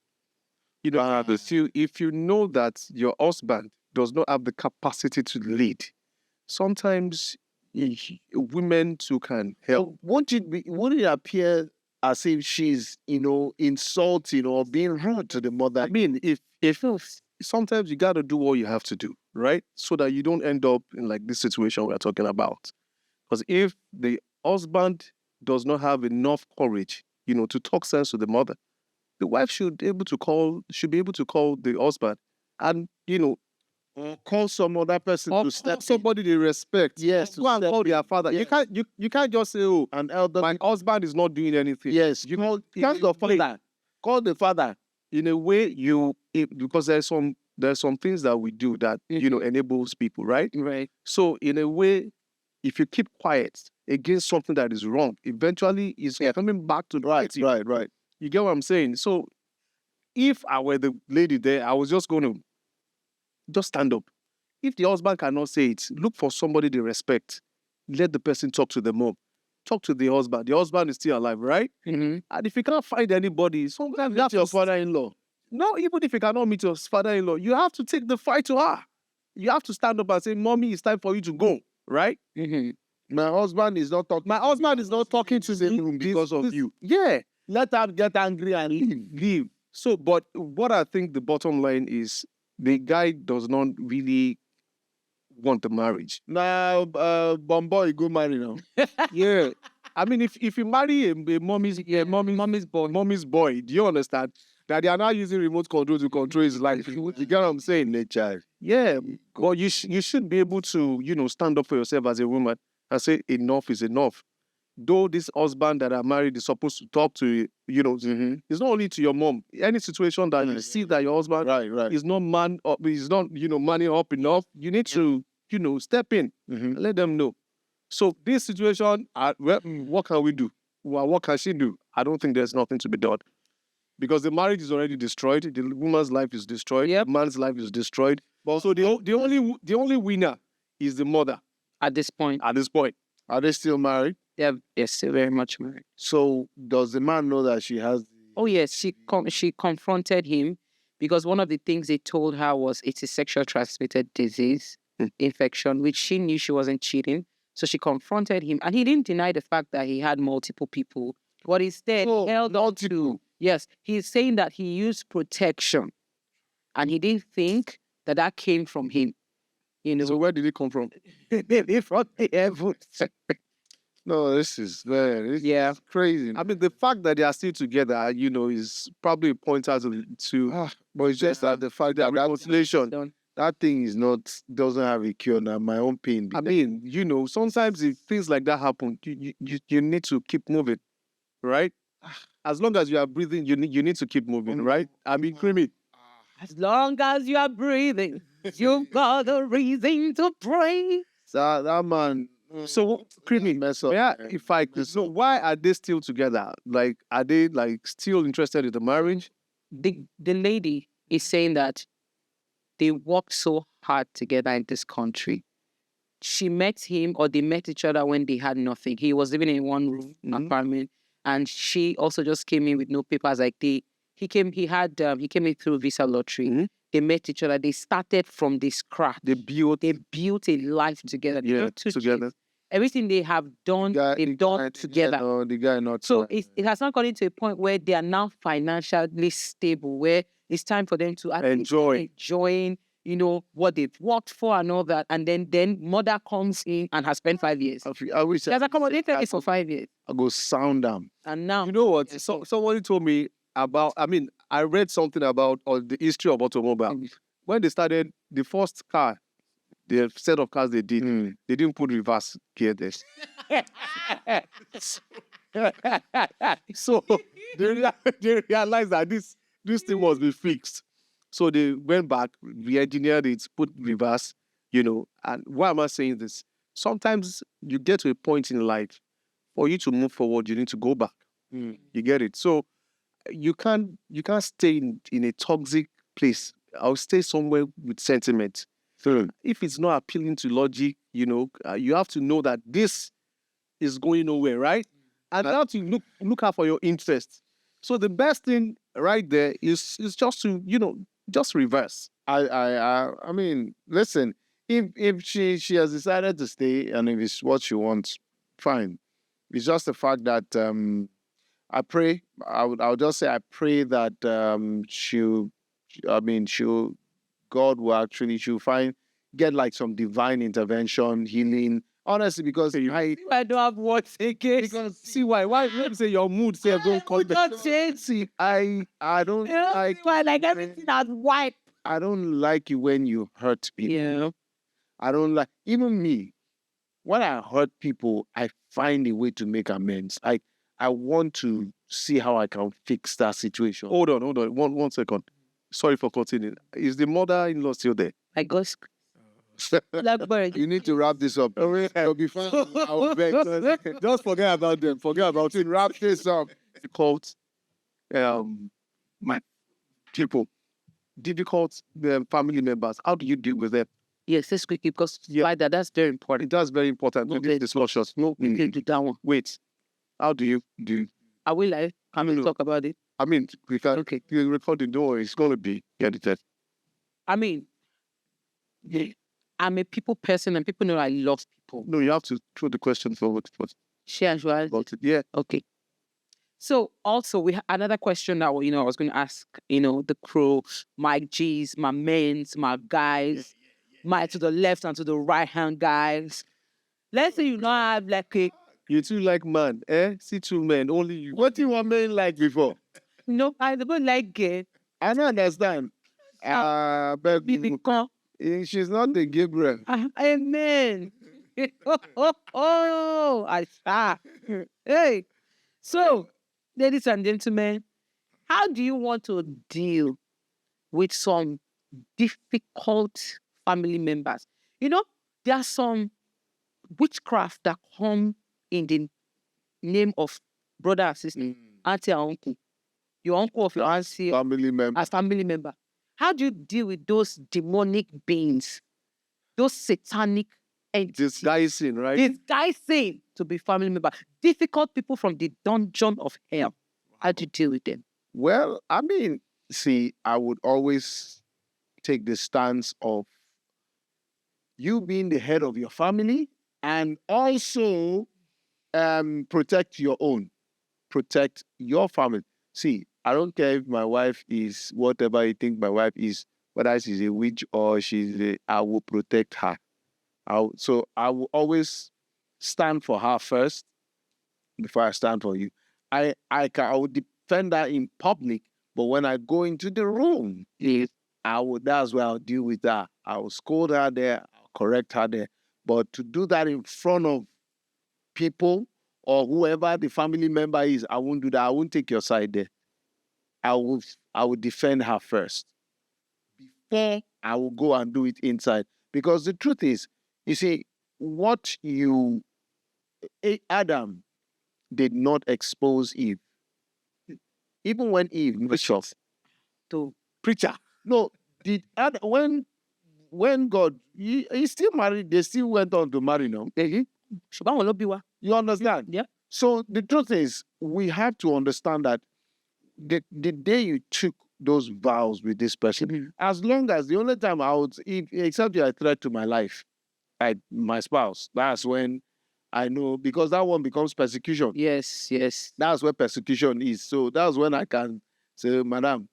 C: If you know that your husband does not have the capacity to lead, sometimes women too can help.
B: Won't it appear as if she's, insulting or being rude to the mother?
C: I mean, if sometimes you got to do what you have to do, right? So that you don't end up in like this situation we're talking about. Because if the husband does not have enough courage, to talk sense to the mother, the wife should be able to call the husband and,
B: Or call some other person
C: or
B: to step
C: somebody they respect.
B: Yes, to
C: Go and
B: step
C: call their father.
B: Yes.
C: You can't just say, oh,
B: an elder.
C: my husband is not doing anything.
B: Yes, call the father. Call the father.
C: In a way, because there's some things that we do that enables people, right?
A: Right.
C: So in a way, if you keep quiet against something that is wrong, eventually it's coming back to the victim.
B: Right.
C: You get what I'm saying? So if I were the lady there, I was just going to just stand up. If the husband cannot say it, look for somebody they respect. Let the person talk to the mom. Talk to the husband. The husband is still alive, right?
A: Mm-hmm.
C: And if you can't find anybody, sometimes you have
B: Your
C: to
B: father-in-law.
C: No, even if you cannot meet your father-in-law, you have to take the fight to her. You have to stand up and say, "Mommy, it's time for you to go." Right?
A: Mm-hmm.
B: My husband is not talking.
C: My husband is not talking to
B: same
C: me
B: room because of you.
C: Yeah,
B: Let her get angry and leave.
C: leave. So, but what I think the bottom line is, the guy does not really want the marriage.
B: Now, Bomboy, go marry now.
C: Yeah, I mean, if you marry a mommy's boy, do you understand that they are now using remote control to control his life? You get what I'm saying?
B: The child.
C: Yeah, but you should be able to, stand up for yourself as a woman and say enough is enough. Though this husband that are married is supposed to talk to, it's not only to your mom. Any situation that you see that your husband
B: Right.
C: is not man up, is not, manning up enough, you need to, step in and let them know. So this situation, what can we do? Well, what can she do? I don't think there's nothing to be done. Because the marriage is already destroyed, the woman's life is destroyed, the man's life is destroyed. But so the only winner is the mother
A: At this point,
C: at this point.
B: Are they still married?
A: they're still very much married.
B: So does the man know that she has?
A: Oh yes, she confronted him because one of the things they told her was it's a sexual transmitted disease infection, which she knew she wasn't cheating. So she confronted him, and he didn't deny the fact that he had multiple people, but instead held on to. Yes, he's saying that he used protection, and he didn't think that came from him.
C: So where did it come from?
A: Maybe from the heavens.
B: No, this is crazy.
C: I mean, the fact that they are still together, is probably a pointer to
B: but it's just that the fact that
C: reconciliation.
B: That thing doesn't have a cure now. My own pain.
C: I mean, sometimes if things like that happen, you need to keep moving, right? As long as you are breathing, you need to keep moving, right? I mean, Creamy.
A: As long as you are breathing, you've got a reason to pray.
B: So that man.
C: So, Creamy,
B: mess up.
C: Yeah, if I could. So, why are they still together? Like, are they still interested in the marriage?
A: The lady is saying that they worked so hard together in this country. she met him, or they met each other when they had nothing. He was living in one room apartment, and she also just came in with no papers. Like he came in through visa lottery. They met each other. They started from the scratch.
C: They built
A: a life together. They got two
C: together.
A: kids. Everything they have done, they've done together.
B: No, the guy not.
A: So it has not gotten to a point where they are now financially stable, where it's time for them to actually enjoying, what they've worked for and all that. And then mother comes in and has spent 5 years.
B: I wish
A: She has accommodated it for 5 years.
B: I go sound them.
A: And now,
C: You know what? So somebody told me about. I mean, I read something about the history of automobile. When they started the first car, the set of cars they did, they didn't put reverse gear there. So they realized that this thing must be fixed. So they went back, re-engineered it, put reverse, And why am I saying this? Sometimes you get to a point in life, for you to move forward, you need to go back. You get it? So you can't stay in a toxic place. I'll stay somewhere with sentiment. So if it's not appealing to logic, you have to know that this is going nowhere, right? And you have to look out for your interests. So the best thing right there is just to, just reverse.
B: I mean, listen, if she has decided to stay and if it's what she wants, fine. It's just the fact that I pray. I'll just say I pray that she'll get like some divine intervention, healing. Honestly, because
A: I don't have words again.
B: Because
C: see why let me say your mood say don't come back.
B: See, I don't like
A: why like everything has wiped.
B: I don't like it when you hurt people.
A: Yeah.
B: I don't like even me. When I hurt people, I find a way to make amends. I want to see how I can fix that situation.
C: Hold on. One second. Sorry for continuing. Is the mother-in-law still there?
A: I got Blackberry.
B: You need to wrap this up. It'll be fun. I'll beg.
C: Just forget about them. Forget about it.
B: Wrap this up.
C: Difficult, my people, difficult family members. How do you deal with them?
A: Yes, let's quickly because that's very important.
C: That's very important to this discussion. No,
A: we do that one.
C: Wait, how do you do?
A: I will like. Can we talk about it?
C: I mean, we can.
A: Okay.
C: You record the door. It's going to be edited.
A: I mean, I'm a people person, and people know I love people.
C: No, you have to throw the question forward.
A: Share
C: Yeah.
A: Okay. So also we have another question that I was going to ask. The crew, my G's, my men's, my guys, my to the left and to the right hand guys. Let's say you don't have like a.
C: You two like man, See two men, only you.
B: What do you want men like before?
A: No, I don't like it.
B: I don't understand. But she's not the Gabriel.
A: Amen. I start. Hey. So, ladies and gentlemen, how do you want to deal with some difficult family members? There are some witchcraft that come in the name of brother and sister, auntie and uncle. Your uncle of your auntie,
B: family member.
A: as family member. How do you deal with those demonic beings, those satanic entities?
C: Disguising, right?
A: Disguising to be family member. Difficult people from the dungeon of hell. How do you deal with them?
B: Well, I mean, see, I would always take the stance of you being the head of your family and also protect your own. Protect your family. See, I don't care if my wife is whatever you think my wife is, whether she's a witch or I will protect her. So I will always stand for her first before I stand for you. I will defend her in public, but when I go into the room, that's where I'll deal with her. I will scold her there, I'll correct her there. But to do that in front of people or whoever the family member is, I won't do that. I won't take your side there. I will defend her first before I will go and do it inside. Because the truth is, you see, Adam did not expose Eve. Even when Eve,
C: to preacher.
B: No, when when God, he still married, they still went on to marry now.
A: ṣùgbọ́n àwọn ló bí wa.
B: You understand?
A: Yeah.
B: So the truth is, we have to understand that the day you took those vows with this person, as long as the only time I would, except you're a threat to my life, my spouse, that's when I know, because that one becomes persecution.
A: Yes, yes.
B: That's where persecution is. So that's when I can say, Madam,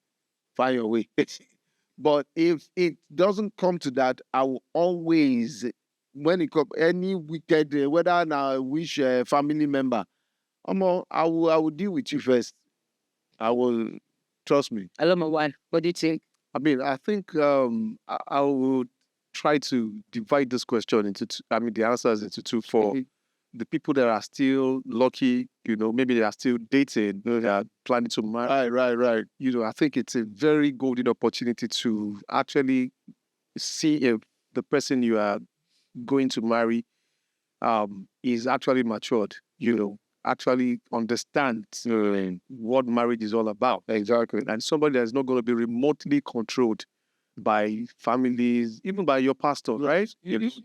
B: find your way. But if it doesn't come to that, I will always, when it comes any wicked, whether now which family member, I will deal with you first. I will, trust me.
A: I love my wife. What do you think?
C: I mean, I think I would try to divide this question into two. I mean, the answers into two for the people that are still lucky, maybe they are still dating, they are planning to marry.
B: Right.
C: I think it's a very golden opportunity to actually see if the person you are going to marry is actually matured, actually understand what marriage is all about.
B: Exactly.
C: And somebody that's not going to be remotely controlled by families, even by your pastor, right?
B: That's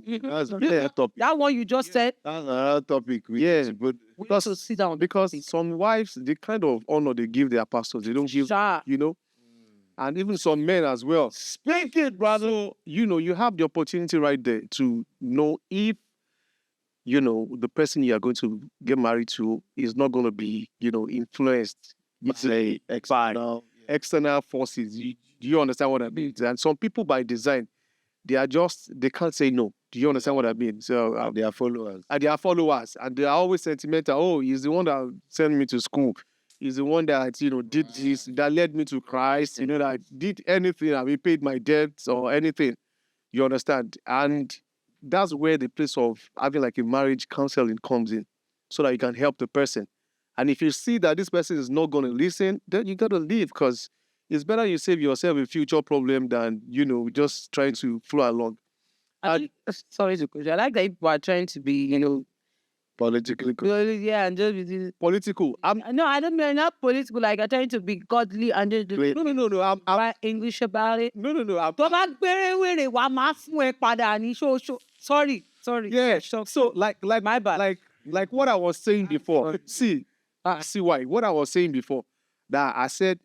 B: another topic.
A: That one you just said.
B: That's another topic.
C: But
A: We need to sit down.
C: because some wives, the kind of honor they give their pastors, they don't give,
A: Sure.
C: and even some men as well.
B: Speak it, brother.
C: So, you have the opportunity right there to know if, the person you are going to get married to is not going to be, influenced
B: Say
C: by external forces. Do you understand what I mean? And some people by design, they can't say no. Do you understand what I mean? So
B: they are followers.
C: and they are followers, and they are always sentimental. Oh, he's the one that sent me to school. He's the one that, did this, that led me to Christ, that did anything, I mean, paid my debts or anything. You understand? And that's where the place of having like a marriage counseling comes in, so that you can help the person. And if you see that this person is not going to listen, then you got to leave, because it's better you save yourself a future problem than, just trying to flow along.
A: Sorry to cut you. I like that people are trying to be,
B: Politically correct.
A: yeah, and just be
C: Political.
A: no, I don't mean not political. Like, I'm trying to be godly and just
C: No. I'm
A: write English about it.
C: no.
A: Tó bá gbére wèrè wá máa fún ẹ padà ní ṣóṣó. Sorry.
C: Yeah. So like
A: My bad.
C: like what I was saying before. See why. What I was saying before, that I said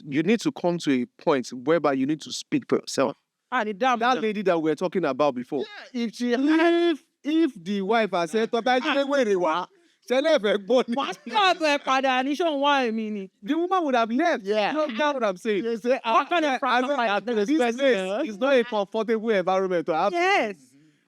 C: you need to come to a point whereby you need to speak for yourself.
A: The damn.
C: That lady that we were talking about before.
B: If she
C: If the wife has said, "Tó bá gbé wèrè wá, ṣẹlẹ̀ fẹ́ gbọ́ ni."
A: Wá stop ẹ padà ní ṣóun wá èmi ni.
C: The woman would have left.
A: Yeah.
C: You know what I'm saying?
B: they say,
A: What kind of
C: This place is not a comfortable environment to have.
A: Yes.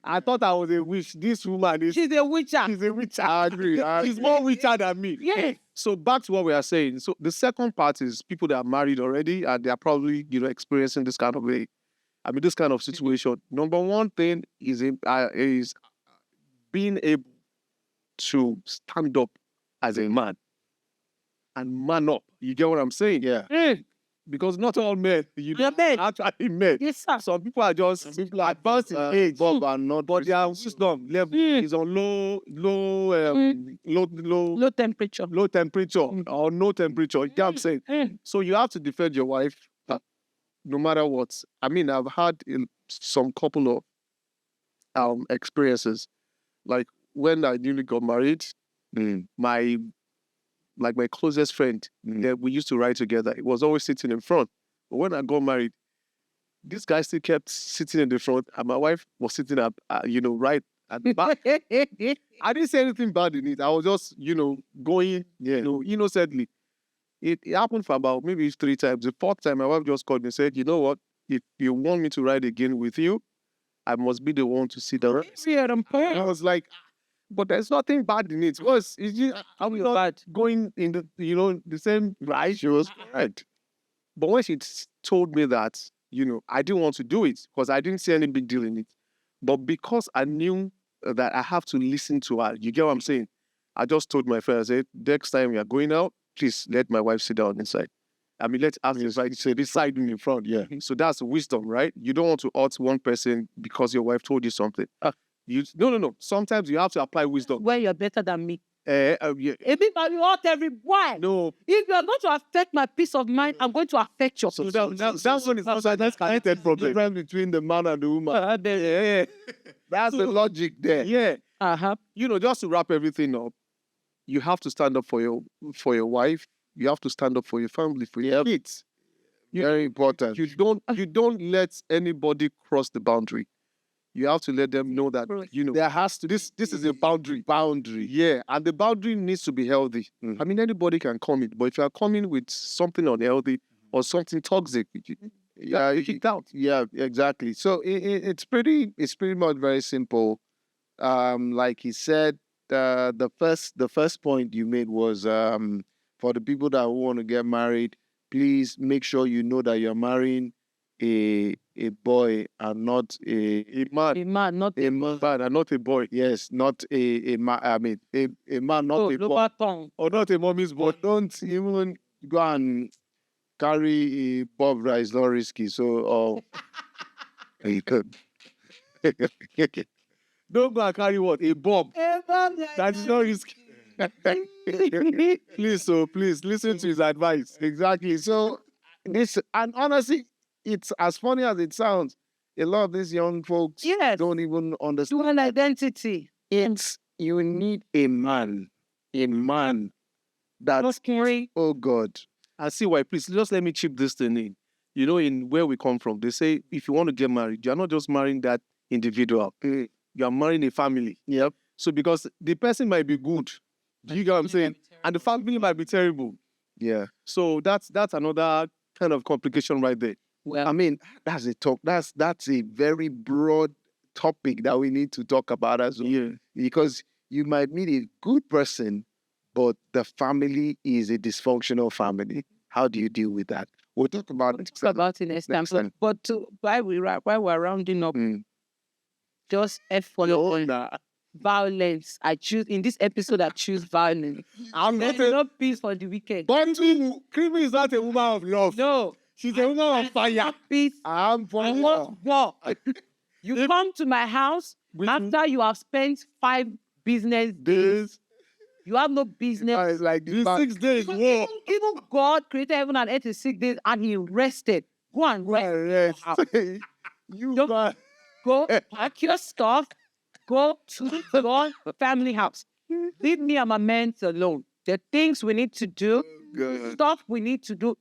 C: I thought I was a witch. This woman is
A: She's a witcher.
C: she's a witch.
B: I agree.
C: She's more witcher than me.
A: Yes.
C: So back to what we are saying. So the second part is people that are married already and they are probably, experiencing this kind of this kind of situation. Number one thing is being able to stand up as a man and man up. You get what I'm saying?
B: Yeah.
C: Because not all men,
A: They're men.
C: actually men.
A: Yes, sir.
C: Some people are just advanced in age,
B: Bob are not.
C: but their wisdom level is on low
A: Low temperature.
C: temperature or no temperature. You get what I'm saying? So you have to defend your wife no matter what. I mean, I've had some couple of experiences. Like when I newly got married, my closest friend that we used to ride together, it was always sitting in front. But when I got married, this guy still kept sitting in the front, and my wife was sitting up, right at the back. I didn't say anything bad in it. I was just, going, innocently. It happened for about maybe 3 times. The 4th time, my wife just called me and said, "You know what? If you want me to ride again with you, I must be the one to sit down." And I was like, but there's nothing bad in it. It's just, I'm not
A: bad.
C: going in the same ride.
B: She was correct.
C: But when she told me that, I didn't want to do it because I didn't see any big deal in it. But because I knew that I have to listen to her, you get what I'm saying? I just told my friend, I said, next time we are going out, please let my wife sit down inside. I mean, let's ask sit beside me in front.
B: Yeah.
C: So that's wisdom, right? You don't want to hurt one person because your wife told you something. No. Sometimes you have to apply wisdom.
A: When you're better than me.
C: Yeah.
A: A bit might be hurt everywhere.
C: No.
A: If you are going to affect my peace of mind, I'm going to affect your
C: So
A: peace.
C: that one is not an escalated problem.
B: Difference between the man and the woman.
C: Yeah.
B: That's the logic there.
C: Yeah.
A: Uh-huh.
C: Just to wrap everything up, you have to stand up for your wife. You have to stand up for your family, for your kids.
B: Very important.
C: You don't let anybody cross the boundary. You have to let them know that
B: There has to
C: this is a boundary.
B: boundary.
C: Yeah, and the boundary needs to be healthy.
B: Mhm.
C: I mean, anybody can come in, but if you are coming with something unhealthy or something toxic,
B: Yeah,
C: you kicked out.
B: Yeah, exactly. So it's pretty much very simple. Like he said, the first point you made was for the people that want to get married, please make sure you know that you're marrying a boy and not
C: A man,
A: A man, not
B: a man.
C: and not a boy,
B: Yes, not a man. I mean, a man, not a boy.
A: lower tongue.
C: or not a mommy's boy.
B: But don't even go and carry a Bob that is not risky. So, you could.
C: Don't go and carry what? A bomb. That is not risky. Please listen to his advice.
B: Exactly. So this, and honestly, it's as funny as it sounds. A lot of these young folks
A: Yes.
B: don't even understand.
A: Dual identity.
B: It's you need a man that.
A: Not scary.
B: Oh God.
C: I see why. Please just let me chip this thing in. In where we come from, they say if you want to get married, you're not just marrying that individual.
B: Mm.
C: You are marrying a family.
B: Yep.
C: So because the person might be good, do you get what I'm saying? And the family might be terrible.
B: Yeah.
C: So that's another kind of complication right there.
A: Well,
B: I mean, that's a talk. That's a very broad topic that we need to talk about as well.
C: Yeah.
B: Because you might meet a good person, but the family is a dysfunctional family. How do you deal with that? We'll talk about it.
A: talk about it next time.
B: time.
A: But while we're rounding up,
B: Mm.
A: just F for your point.
B: Nah.
A: Violence. I choose in this episode. I choose violence.
C: I'm
A: There's
C: not a
A: no peace for the wicked.
C: but Creamy is not a woman of love.
A: No,
C: She's a woman of fire.
A: peace.
B: I'm for
A: I want war. You come to my house after you have spent 5 business days. You have no business.
B: It's like the
C: These
B: back-
C: 6 days,
A: Because
C: war.
A: even God created heaven and earth in 6 days and he rested. Go and rest.
B: You
A: Don't-
B: got
A: Go pack your stuff. Go to your family house. Leave me and my men alone. The things we need to do,
B: good.
A: stuff we need to do.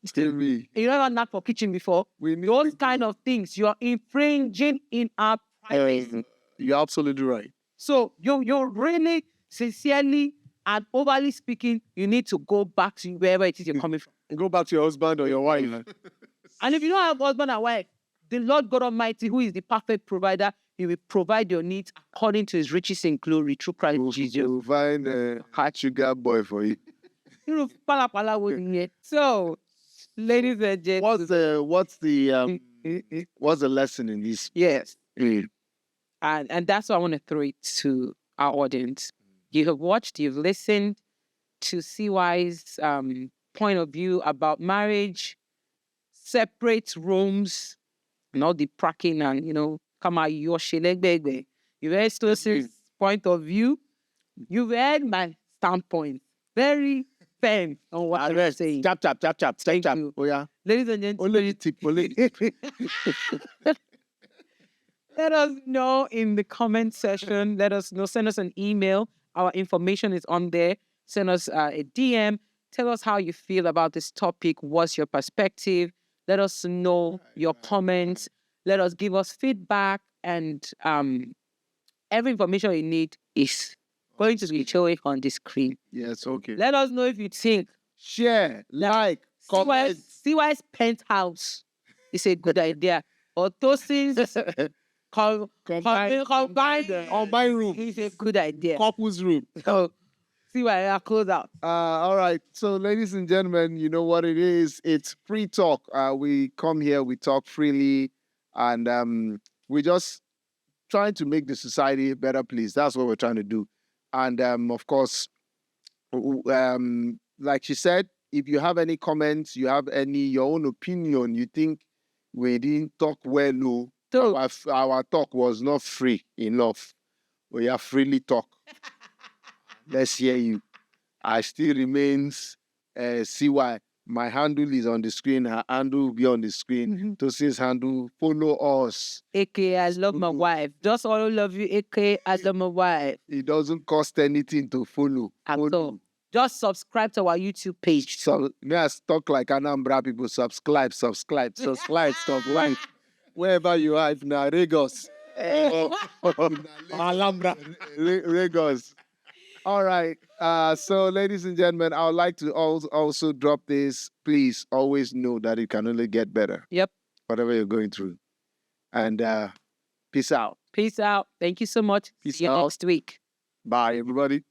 B: Still me.
A: You never knocked for kitchen before.
B: We need
A: Those kind of things, you're infringing in our privacy.
C: You're absolutely right.
A: So you're really, sincerely, and overly speaking, you need to go back to wherever it is you're coming from.
C: Go back to your husband or your wife.
A: And if you don't have husband and wife, the Lord God Almighty, who is the perfect provider, he will provide your needs according to his riches in glory through Christ Jesus.
B: You'll find a hot sugar boy for you.
A: You know, pala pala wouldn't yet. So, ladies and gentlemen.
B: What's the lesson in this?
A: Yes.
B: Mm.
A: And that's what I want to throw it to our audience. You have watched, you've listened to CY's point of view about marriage, separate rooms, not the pracking and, come out your shelegbegbe. You've heard Stos's point of view. You've heard my standpoint. Very firm on what I'm saying.
C: Chap.
A: Thank
C: Chap.
A: you.
B: Oh yeah.
A: Ladies and gentlemen,
B: Only tip. Only.
A: let us know in the comment section. Let us know. Send us an email. Our information is on there. Send us a DM. Tell us how you feel about this topic. What's your perspective? Let us know your comments. Let us give us feedback. And every information you need is going to be showing on the screen.
B: Yes. Okay.
A: Let us know if you think
B: Share, like, comment.
A: CY's penthouse is a good idea. Or Tosin's combined
C: On my room.
A: is a good idea.
C: Couple's room.
A: So, CY, I'll close out.
B: All right. So, ladies and gentlemen, you know what it is. It's free talk. We come here, we talk freely, and we just trying to make the society a better place. That's what we're trying to do. And of course, like she said, if you have any comments, you have your own opinion, you think we didn't talk well, no,
A: So,
B: our talk was not free enough. We are freely talk. Let's hear you. I still remains CY. My handle is on the screen. Her handle will be on the screen. Tosi's handle. Follow us.
A: AKA, I love my wife. Just all love you, AKA, I love my wife.
B: It doesn't cost anything to follow.
A: At all. Just subscribe to our YouTube page.
B: So may I talk like Anambra people? Subscribe. Wherever you are, if na Lagos.
C: Alhambra.
B: Lagos. All right. So, ladies and gentlemen, I would like to also drop this. Please always know that it can only get better.
A: Yep.
B: Whatever you're going through. And peace out.
A: Peace out. Thank you so much.
B: Peace
A: See you
B: out.
A: next week.
B: Bye, everybody.